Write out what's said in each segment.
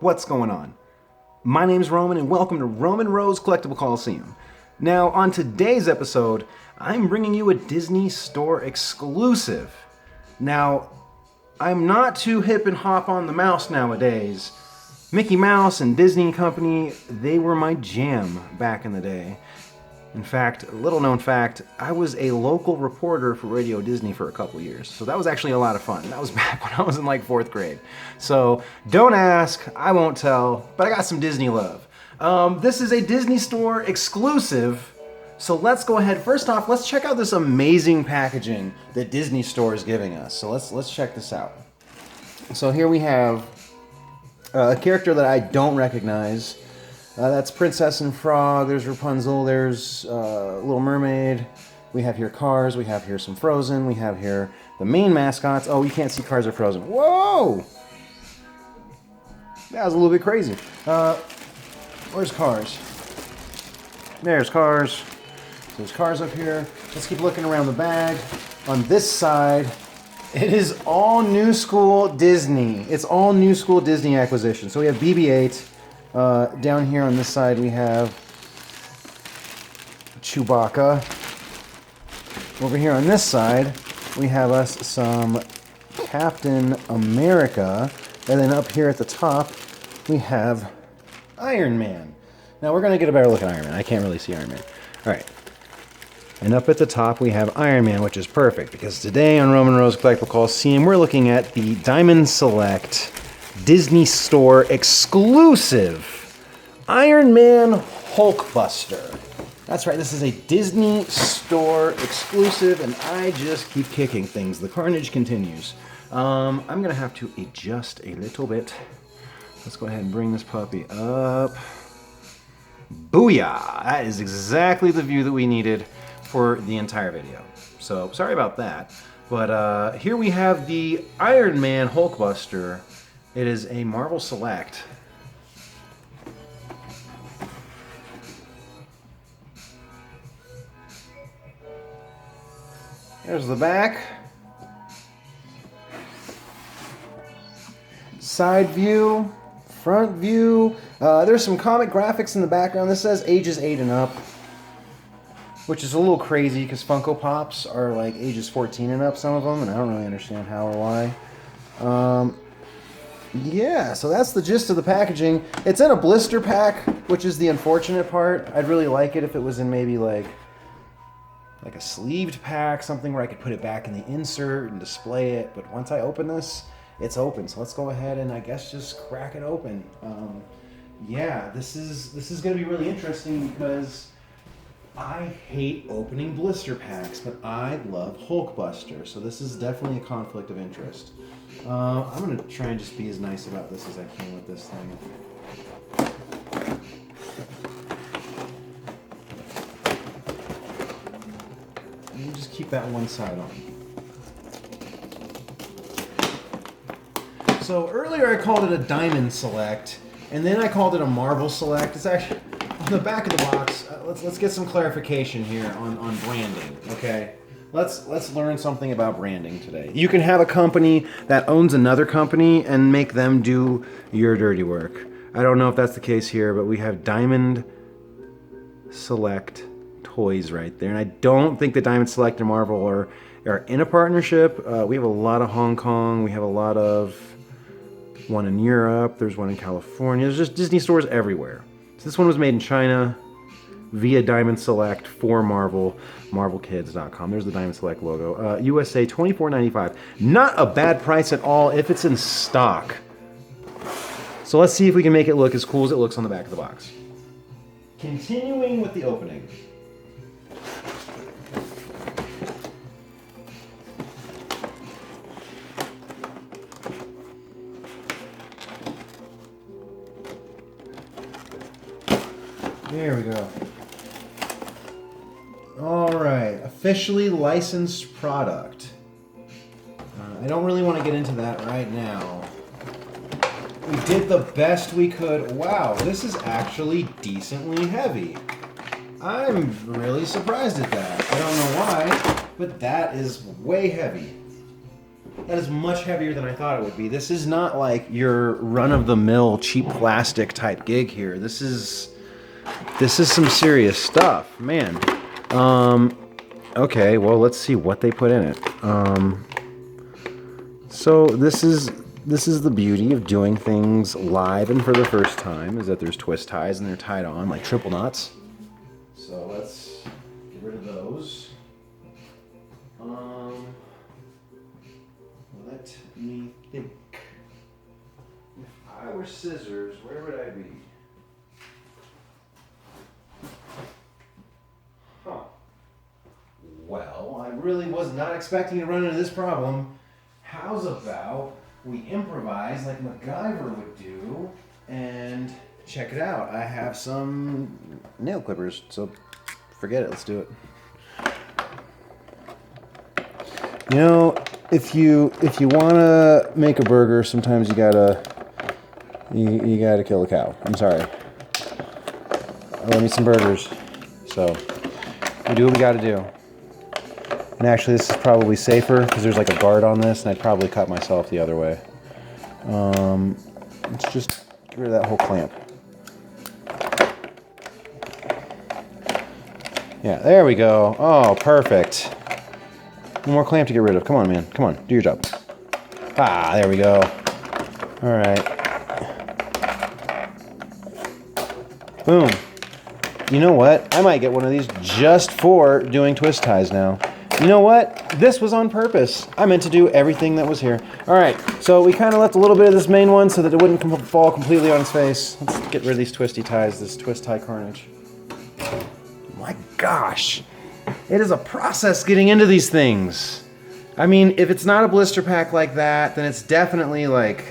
What's going on? My name's Roman and welcome to Roman Rose Collectible Coliseum. Now, on today's episode, I'm bringing you a Disney Store exclusive. Now, I'm not too hip and hop on the mouse nowadays. Mickey Mouse and Disney and Company, they were my jam back in the day. In fact, a little known fact, I was a local reporter for Radio Disney for a couple years. So that was actually a lot of fun. That was back when I was in like 4th grade. So don't ask, I won't tell, but I got some Disney love. This is a Disney Store exclusive. So let's go ahead. First off, let's check out this amazing packaging that Disney Store is giving us. So let's check this out. So here we have a character that I don't recognize. That's Princess and Frog, there's Rapunzel, there's Little Mermaid. We have here Cars, we have here some Frozen, we have here the main mascots. Oh, you can't see Cars or Frozen. Whoa! That was a little bit crazy. Where's Cars? There's Cars. So there's Cars up here. Let's keep looking around the bag. On this side, it is all new school Disney. It's all new school Disney acquisition. So we have BB-8. Down here on this side we have Chewbacca. Over here on this side we have us some Captain America. And then up here at the top we have Iron Man. Now we're going to get a better look at Iron Man. I can't really see Iron Man. Alright. And up at the top we have Iron Man, which is perfect because today on Roman Rose Collectible Coliseum we're looking at the Diamond Select Disney Store exclusive Iron Man Hulkbuster. That's right, this is a Disney Store exclusive, and I just keep kicking things. The carnage continues. I'm gonna have to adjust a little bit. Let's go ahead and bring this puppy up. Booyah! That is exactly the view that we needed for the entire video. So, sorry about that. But here we have the Iron Man Hulkbuster. It is a Marvel Select. There's the back. Side view, front view. There's some comic graphics in the background. This says ages 8 and up, which is a little crazy because Funko Pops are like ages 14 and up, some of them, and I don't really understand how or why. Yeah, so that's the gist of the packaging. It's in a blister pack, which is the unfortunate part. I'd really like it if it was in maybe like a sleeved pack, something where I could put it back in the insert and display it. But once I open this, it's open. So let's go ahead and I guess just crack it open. Yeah, this is going to be really interesting because I hate opening blister packs, but I love Hulkbuster. So this is definitely a conflict of interest. I'm going to try and just be as nice about this as I can with this thing. Let me just keep that one side on. So earlier I called it a Diamond Select, and then I called it a Marvel Select. It's actually on the back of the box. Let's get some clarification here on branding, okay? Let's learn something about branding today. You can have a company that owns another company and make them do your dirty work. I don't know if that's the case here, but we have Diamond Select Toys right there. And I don't think the Diamond Select and Marvel are in a partnership. We have a lot of Hong Kong. We have a lot of one in Europe. There's one in California. There's just Disney stores everywhere. So this one was made in China via Diamond Select for Marvel, marvelkids.com. There's the Diamond Select logo. USA $24.95. Not a bad price at all if it's in stock. So let's see if we can make it look as cool as it looks on the back of the box. Continuing with the opening. There we go. All right, officially licensed product. I don't really want to get into that right now. We did the best we could. Wow, this is actually decently heavy. I'm really surprised at that. I don't know why, but that is way heavy. That is much heavier than I thought it would be. This is not like your run-of-the-mill cheap plastic type gig here. This is some serious stuff, man. Okay, well, let's see what they put in it. So this is the beauty of doing things live and for the first time, is that there's twist ties and they're tied on like triple knots. So let's get rid of those. Let me think. If I were scissors, where would I be? Huh. Well, I really was not expecting to run into this problem. How's about we improvise like MacGyver would do, and check it out. I have some nail clippers, so forget it. Let's do it. You know, if you want to make a burger, sometimes you gotta kill a cow. I'm sorry. I love me some burgers, so we do what we got to do. And actually, this is probably safer because there's like a guard on this, and I'd probably cut myself the other way. Let's just get rid of that whole clamp. Yeah, there we go. Oh, perfect. One more clamp to get rid of. Come on, man. Come on, do your job. Ah, there we go. All right. Boom. You know what? I might get one of these just for doing twist ties now. You know what? This was on purpose. I meant to do everything that was here. All right, so we kind of left a little bit of this main one so that it wouldn't fall completely on its face. Let's get rid of these twisty ties, this twist tie carnage. My gosh. It is a process getting into these things. I mean, if it's not a blister pack like that, then it's definitely like,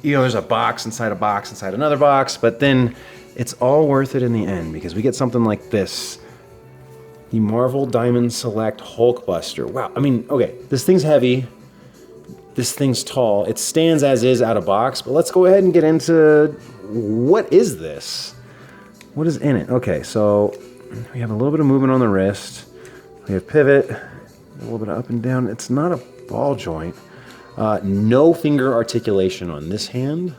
you know, there's a box inside another box, but then it's all worth it in the end because we get something like this. The Marvel Select Hulkbuster. Wow, I mean, okay, this thing's heavy. This thing's tall. It stands as is out of box, but let's go ahead and get into what is this? What is in it? Okay, so we have a little bit of movement on the wrist. We have pivot, a little bit of up and down. It's not a ball joint. No finger articulation on this hand.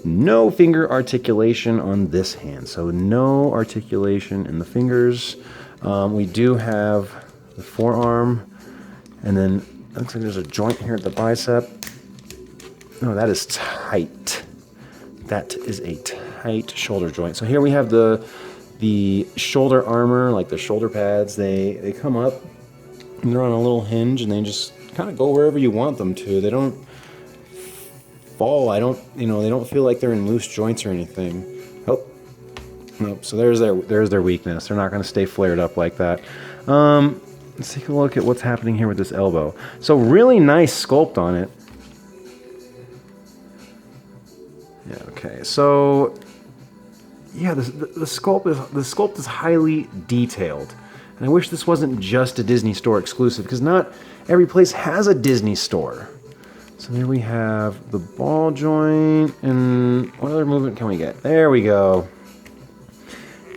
No finger articulation on this hand. So no articulation in the fingers. We do have the forearm, and then it looks like there's a joint here at the bicep. No, that is tight. That is a tight shoulder joint. So here we have the shoulder armor, like the shoulder pads. They come up, and they're on a little hinge, and they just kind of go wherever you want them to. They don't fall. They don't feel like they're in loose joints or anything. Oh, nope. So there's their weakness. They're not going to stay flared up like that. Let's take a look at what's happening here with this elbow. So really nice sculpt on it. Yeah. Okay. So yeah, the sculpt is highly detailed, and I wish this wasn't just a Disney Store exclusive because not every place has a Disney Store. So there we have the ball joint, and what other movement can we get? There we go.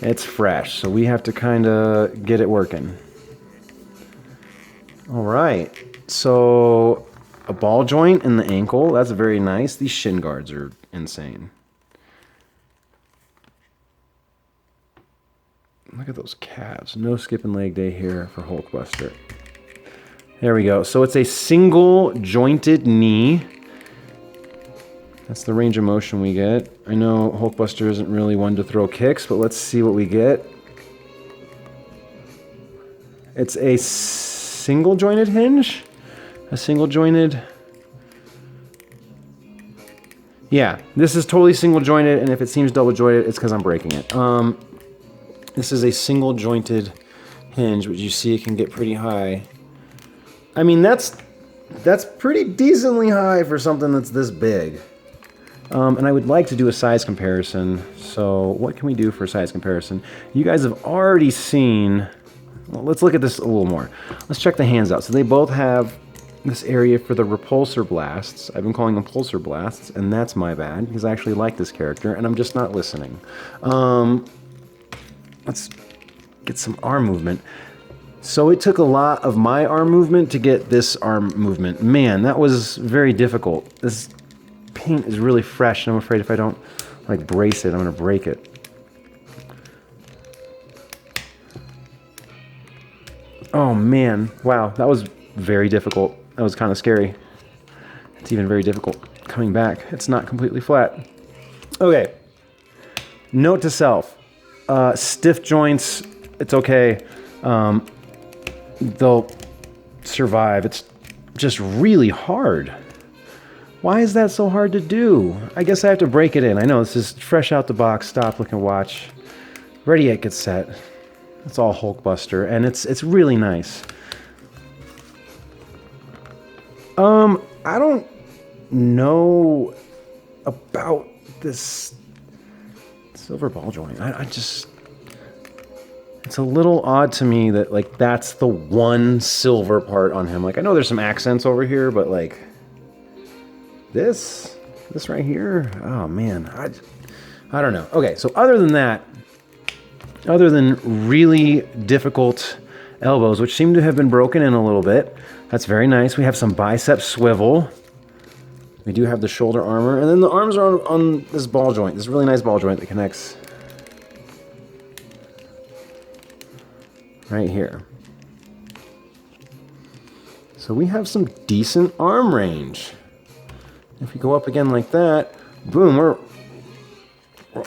It's fresh, so we have to kind of get it working. All right, so a ball joint in the ankle, that's very nice. These shin guards are insane. Look at those calves. No skipping leg day here for Hulkbuster. There we go. So it's a single jointed knee. That's the range of motion we get. I know Hulkbuster isn't really one to throw kicks, but let's see what we get. It's a single jointed hinge? A single jointed... Yeah, this is totally single jointed, and if it seems double jointed, it's because I'm breaking it. This is a single jointed hinge, but you see it can get pretty high. I mean, that's pretty decently high for something that's this big. And I would like to do a size comparison. So what can we do for a size comparison? You guys have already seen... Well, let's look at this a little more. Let's check the hands out. So they both have this area for the repulsor blasts. I've been calling them pulsar blasts, and that's my bad, because I actually like this character, and I'm just not listening. Let's get some arm movement. So it took a lot of my arm movement to get this arm movement. Man, that was very difficult. This paint is really fresh, and I'm afraid if I don't like brace it, I'm gonna break it. Oh man, wow, that was very difficult. That was kind of scary. It's even very difficult coming back. It's not completely flat. Okay, note to self, stiff joints, it's okay. They'll survive. It's just really hard. Why is that so hard to do? I guess I have to break it in. I know this is fresh out the box. Stop, look and watch. Ready, yet, get set. It's all Hulkbuster, and it's really nice. I don't know about this silver ball joint. I just... It's a little odd to me that, like, that's the one silver part on him. Like, I know there's some accents over here, but, like, this right here, oh, man, I don't know. Okay, so other than that, other than really difficult elbows, which seem to have been broken in a little bit, that's very nice. We have some bicep swivel. We do have the shoulder armor, and then the arms are on this ball joint, this really nice ball joint that connects right here. So we have some decent arm range. If you go up again like that, boom, we're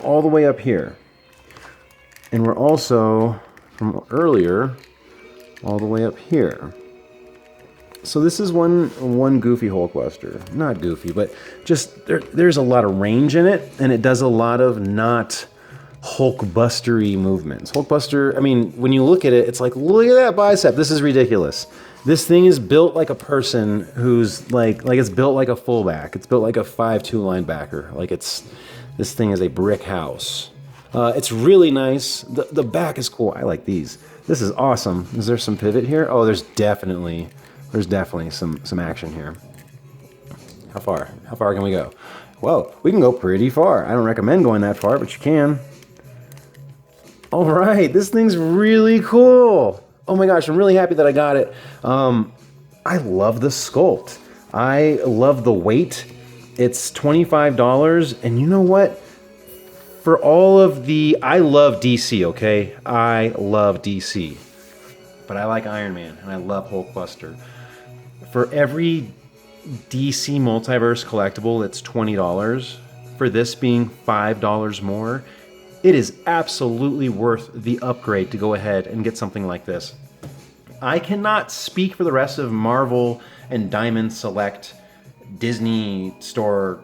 all the way up here. And we're also, from earlier, all the way up here. So this is one goofy Hulkbuster. Not goofy, but just there's a lot of range in it, and it does a lot of not Hulkbuster-y movements. Hulkbuster, I mean, when you look at it, it's like, look at that bicep. This is ridiculous. This thing is built like a person who's like it's built like a fullback. It's built like a 5'2" linebacker. Like this thing is a brick house. It's really nice. The back is cool. I like these. This is awesome. Is there some pivot here? Oh, there's definitely some action here. How far? How far can we go? Whoa, we can go pretty far. I don't recommend going that far, but you can. All right, this thing's really cool. Oh my gosh, I'm really happy that I got it. I love the sculpt. I love the weight. It's $25, and you know what? For all of the... I love DC, okay? I love DC. But I like Iron Man, and I love Hulkbuster. For every DC Multiverse collectible that's $20, for this being $5 more, it is absolutely worth the upgrade to go ahead and get something like this. I cannot speak for the rest of Marvel and Diamond Select Disney Store.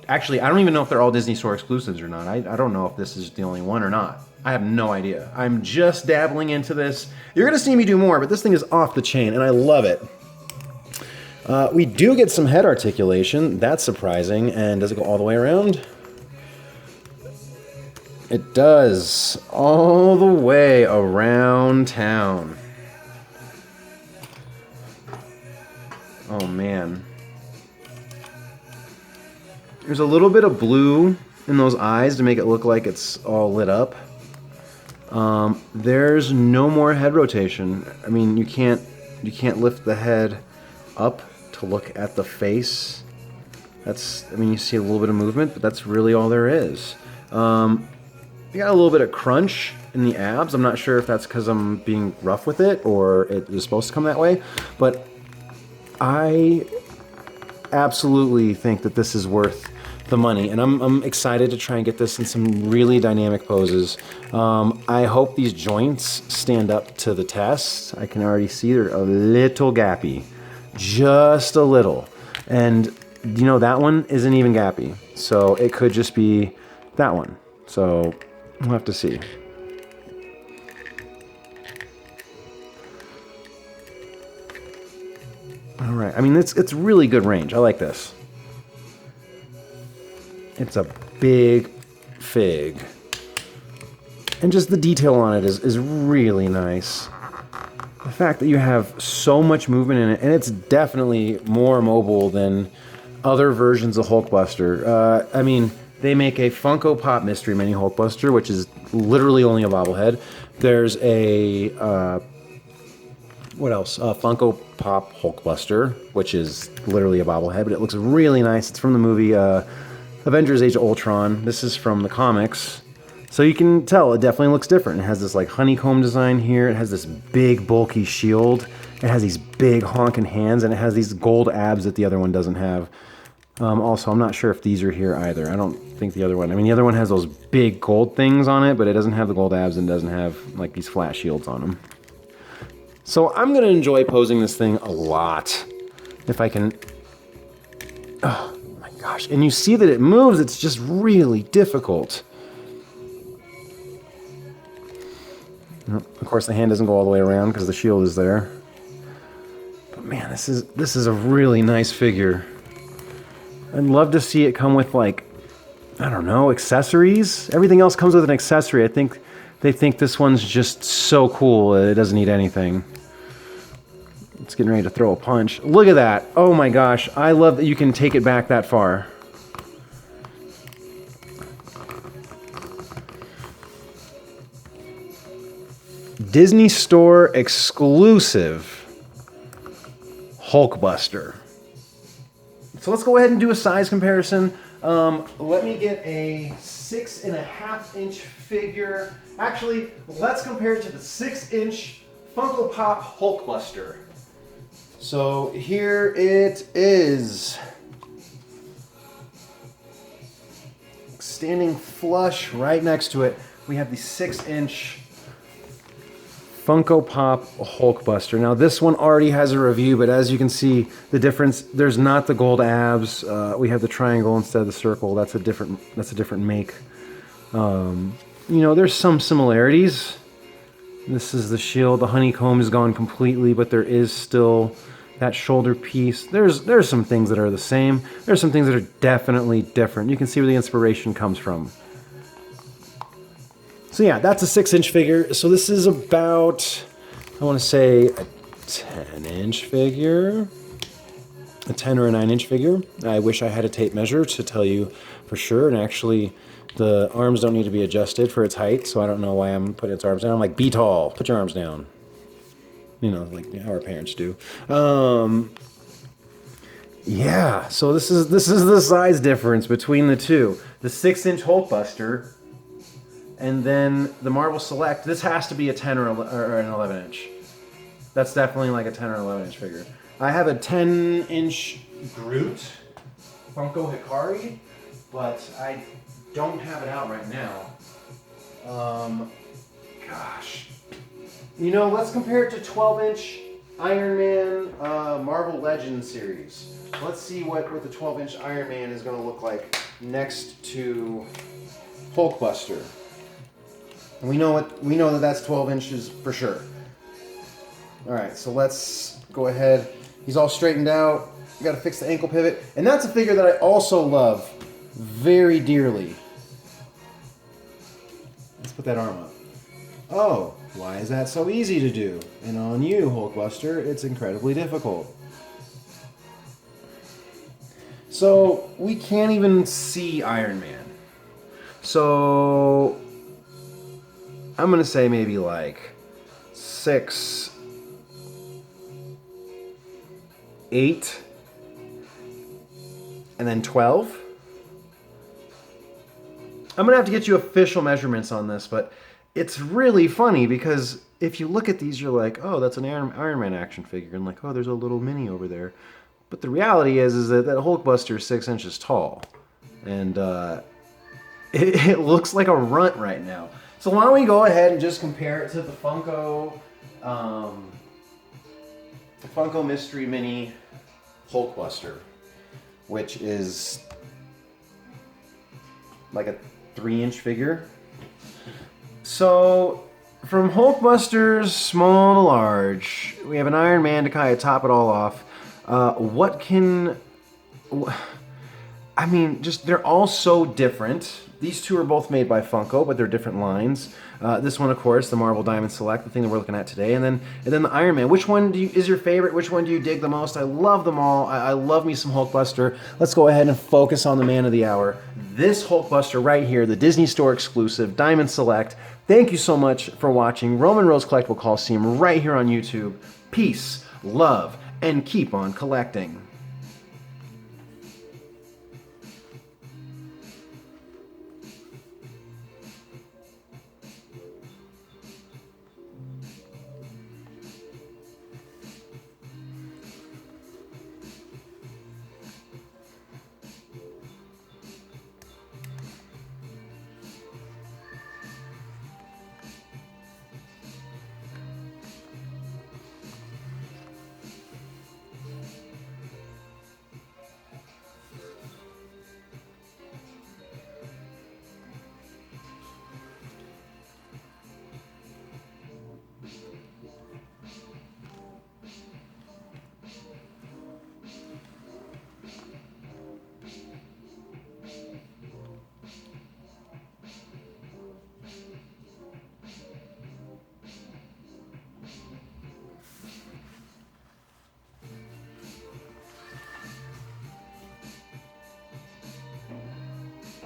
Actually, I don't even know if they're all Disney Store exclusives or not. I don't know if this is the only one or not. I have no idea. I'm just dabbling into this. You're going to see me do more, but this thing is off the chain, and I love it. We do get some head articulation. That's surprising. And does it go all the way around? It does. All the way around town. Oh, man. There's a little bit of blue in those eyes to make it look like it's all lit up. There's no more head rotation. I mean, you can't lift the head up to look at the face. That's, I mean, you see a little bit of movement, but that's really all there is. You got a little bit of crunch in the abs. I'm not sure if that's because I'm being rough with it or it was supposed to come that way, but I absolutely think that this is worth the money, and I'm excited to try and get this in some really dynamic poses. I hope these joints stand up to the test. I can already see they're a little gappy, just a little, and you know that one isn't even gappy, so it could just be that one. So we'll have to see. All right, I mean it's really good range. I like this. It's a big fig. And just the detail on it is really nice. The fact that you have so much movement in it, and it's definitely more mobile than other versions of Hulkbuster. I mean, they make a Funko Pop Mystery Mini Hulkbuster, which is literally only a bobblehead. There's a What else? Funko Pop Hulkbuster, which is literally a bobblehead, but it looks really nice. It's from the movie Avengers Age of Ultron. This is from the comics. So you can tell it definitely looks different. It has this like honeycomb design here. It has this big bulky shield. It has these big honking hands, and it has these gold abs that the other one doesn't have. Also, I'm not sure if these are here either. I don't think the other one, I mean, the other one has those big gold things on it, but it doesn't have the gold abs and doesn't have like these flat shields on them. So I'm gonna enjoy posing this thing a lot. If I can, oh my gosh. And you see that it moves, it's just really difficult. Of course, the hand doesn't go all the way around because the shield is there. But man, this is a really nice figure. I'd love to see it come with, like, I don't know, accessories. Everything else comes with an accessory. I think they think this one's just so cool it doesn't need anything. It's getting ready to throw a punch. Look at that. Oh my gosh. I love that you can take it back that far. Disney Store exclusive Hulkbuster. So let's go ahead and do a size comparison. Let me get a 6.5-inch figure. Actually, let's compare it to the 6-inch Funko Pop Hulkbuster. So here it is. Standing flush right next to it, we have the 6-inch Funko Pop Hulkbuster. Now this one already has a review, but as you can see, the difference, there's not the gold abs. We have the triangle instead of the circle. That's a different make. You know, there's some similarities. This is the shield. The honeycomb is gone completely, but there is still that shoulder piece. There's some things that are the same. There's some things that are definitely different. You can see where the inspiration comes from. So yeah, that's a 6-inch figure. So this is about, I want to say, a 10-inch figure. A 10 or a 9-inch figure. I wish I had a tape measure to tell you for sure. And actually, the arms don't need to be adjusted for its height. So I don't know why I'm putting its arms down. I'm like, be tall. Put your arms down. You know, like how our parents do. Yeah, so this is the size difference between the two. The 6-inch Hulkbuster and then the Marvel Select. This has to be a 10 or an 11-inch. That's definitely like a 10 or 11-inch figure. I have a 10-inch Groot Funko Hikari, but I don't have it out right now. Gosh. You know, let's compare it to 12-inch Iron Man Marvel Legends series. Let's see what the 12-inch Iron Man is going to look like next to Hulkbuster. And we know that that's 12 inches for sure. All right, so let's go ahead. He's all straightened out. You got to fix the ankle pivot, and that's a figure that I also love very dearly. Let's put that arm up. Oh, why is that so easy to do? And on you, Hulkbuster, it's incredibly difficult. So we can't even see Iron Man. So I'm gonna say maybe like 6, 8, and then 12. I'm gonna have to get you official measurements on this, but it's really funny because if you look at these, you're like, oh, that's an Iron Man action figure, and like, oh, there's a little mini over there. But the reality is that Hulkbuster is 6 inches tall, and it looks like a runt right now. So why don't we go ahead and just compare it to the Funko Mystery Mini Hulkbuster, which is like a 3-inch figure. So from Hulkbuster's small to large, we have an Iron Man to kind of top it all off. I mean, just they're all so different. These two are both made by Funko, but they're different lines. This one, of course, the Marvel Diamond Select, the thing that we're looking at today, and then the Iron Man. Which one is your favorite? Which one do you dig the most? I love them all. I love me some Hulkbuster. Let's go ahead and focus on the man of the hour. This Hulkbuster right here, the Disney Store exclusive Diamond Select. Thank you so much for watching Roman Rose Collectible Coliseum right here on YouTube. peace, love, and keep on collecting.